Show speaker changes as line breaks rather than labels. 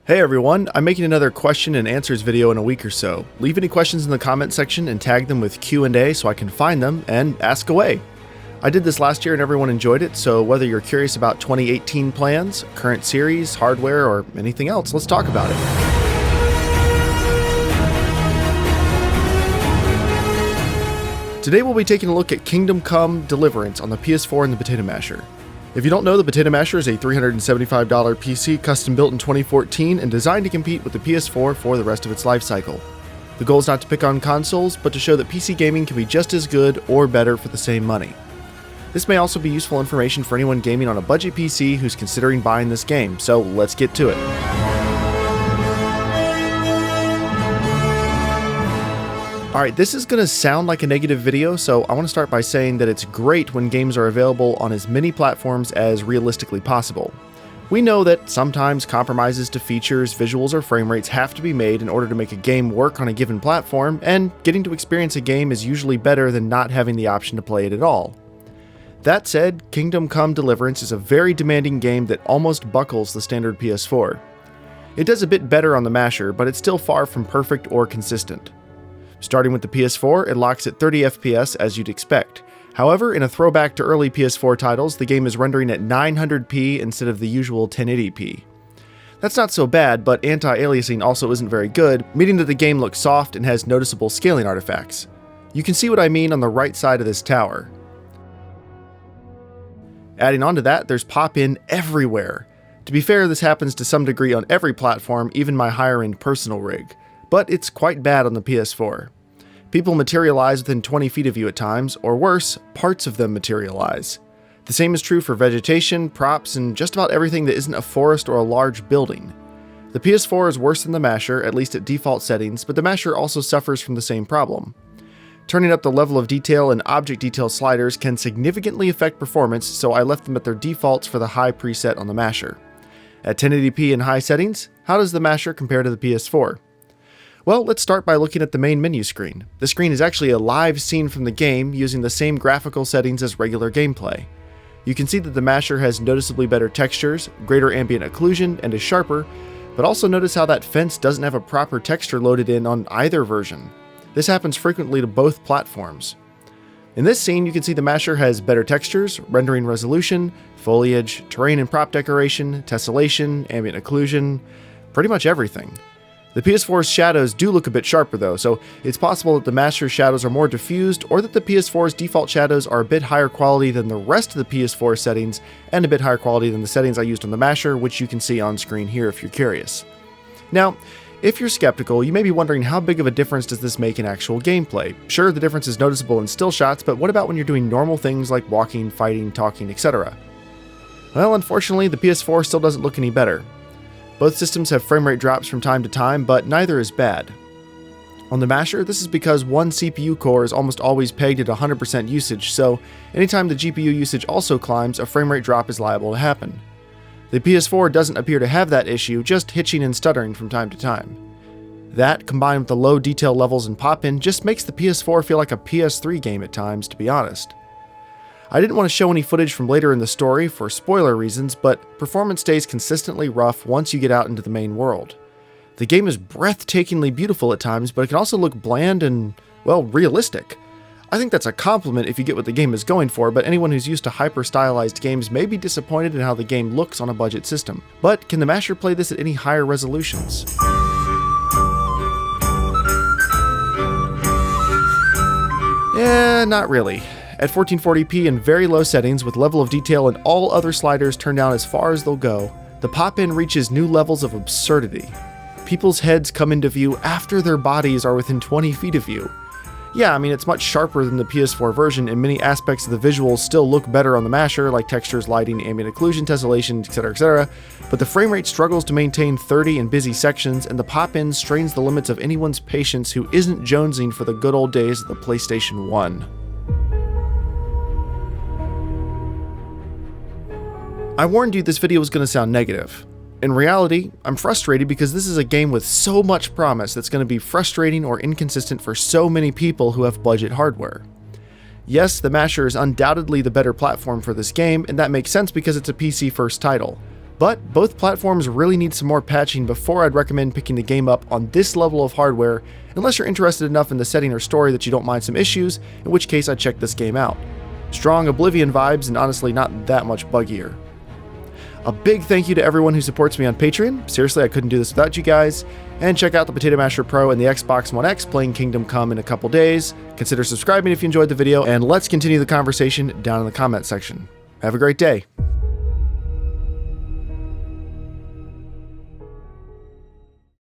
Hey everyone, I'm making another question and answers video in a week or so. Leave any questions in the comment section and tag them with Q&A so I can find them and ask away. I did this last year and everyone enjoyed it, so whether you're curious about 2018 plans, current series, hardware, or anything else, let's talk about it. Today we'll be taking a look at Kingdom Come: Deliverance on the PS4 and the Potato Masher. If you don't know, the Potato Masher is a $375 PC custom built in 2014 and designed to compete with the PS4 for the rest of its life cycle. The goal is not to pick on consoles, but to show that PC gaming can be just as good or better for the same money. This may also be useful information for anyone gaming on a budget PC who's considering buying this game, so let's get to it. Alright, this is going to sound like a negative video, so I want to start by saying that it's great when games are available on as many platforms as realistically possible. We know that sometimes compromises to features, visuals, or frame rates have to be made in order to make a game work on a given platform, and getting to experience a game is usually better than not having the option to play it at all. That said, Kingdom Come: Deliverance is a very demanding game that almost buckles the standard PS4. It does a bit better on the Masher, but it's still far from perfect or consistent. Starting with the PS4, it locks at 30 FPS as you'd expect. However, in a throwback to early PS4 titles, the game is rendering at 900p instead of the usual 1080p. That's not so bad, but anti-aliasing also isn't very good, meaning that the game looks soft and has noticeable scaling artifacts. You can see what I mean on the right side of this tower. Adding on to that, there's pop-in everywhere. To be fair, this happens to some degree on every platform, even my higher-end personal rig. But it's quite bad on the PS4. People materialize within 20 feet of you at times, or worse, parts of them materialize. The same is true for vegetation, props, and just about everything that isn't a forest or a large building. The PS4 is worse than the Masher, at least at default settings, but the Masher also suffers from the same problem. Turning up the level of detail and object detail sliders can significantly affect performance, so I left them at their defaults for the high preset on the Masher. At 1080p in high settings, how does the Masher compare to the PS4? Well, let's start by looking at the main menu screen. The screen is actually a live scene from the game using the same graphical settings as regular gameplay. You can see that the Masher has noticeably better textures, greater ambient occlusion, and is sharper, but also notice how that fence doesn't have a proper texture loaded in on either version. This happens frequently to both platforms. In this scene, you can see the Masher has better textures, rendering resolution, foliage, terrain and prop decoration, tessellation, ambient occlusion, pretty much everything. The PS4's shadows do look a bit sharper though, so it's possible that the Masher's shadows are more diffused, or that the PS4's default shadows are a bit higher quality than the rest of the PS4 settings, and a bit higher quality than the settings I used on the Masher, which you can see on screen here if you're curious. Now, if you're skeptical, you may be wondering how big of a difference does this make in actual gameplay. Sure, the difference is noticeable in still shots, but what about when you're doing normal things like walking, fighting, talking, etc.? Well, unfortunately, the PS4 still doesn't look any better. Both systems have frame rate drops from time to time, but neither is bad. On the Masher, this is because one CPU core is almost always pegged at 100% usage, so anytime the GPU usage also climbs, a frame rate drop is liable to happen. The PS4 doesn't appear to have that issue, just hitching and stuttering from time to time. That, combined with the low detail levels and pop-in, just makes the PS4 feel like a PS3 game at times, to be honest. I didn't want to show any footage from later in the story for spoiler reasons, but performance stays consistently rough once you get out into the main world. The game is breathtakingly beautiful at times, but it can also look bland and, well, realistic. I think that's a compliment if you get what the game is going for, but anyone who's used to hyper-stylized games may be disappointed in how the game looks on a budget system. But can the Masher play this at any higher resolutions? Yeah, not really. At 1440p in very low settings with level of detail and all other sliders turned down as far as they'll go, the pop-in reaches new levels of absurdity. People's heads come into view after their bodies are within 20 feet of you. Yeah, I mean, it's much sharper than the PS4 version, and many aspects of the visuals still look better on the Masher, like textures, lighting, ambient occlusion, tessellation, etc., but the frame rate struggles to maintain 30 in busy sections, and the pop-in strains the limits of anyone's patience who isn't jonesing for the good old days of the PlayStation 1. I warned you this video was going to sound negative. In reality, I'm frustrated because this is a game with so much promise that's going to be frustrating or inconsistent for so many people who have budget hardware. Yes, the Masher is undoubtedly the better platform for this game, and that makes sense because it's a PC-first title. But both platforms really need some more patching before I'd recommend picking the game up on this level of hardware, unless you're interested enough in the setting or story that you don't mind some issues, in which case I'd check this game out. Strong Oblivion vibes and honestly not that much buggier. A big thank you to everyone who supports me on Patreon. Seriously, I couldn't do this without you guys. And check out the Potato Masher Pro and the Xbox One X playing Kingdom Come in a couple days. Consider subscribing if you enjoyed the video, and let's continue the conversation down in the comment section. Have a great day.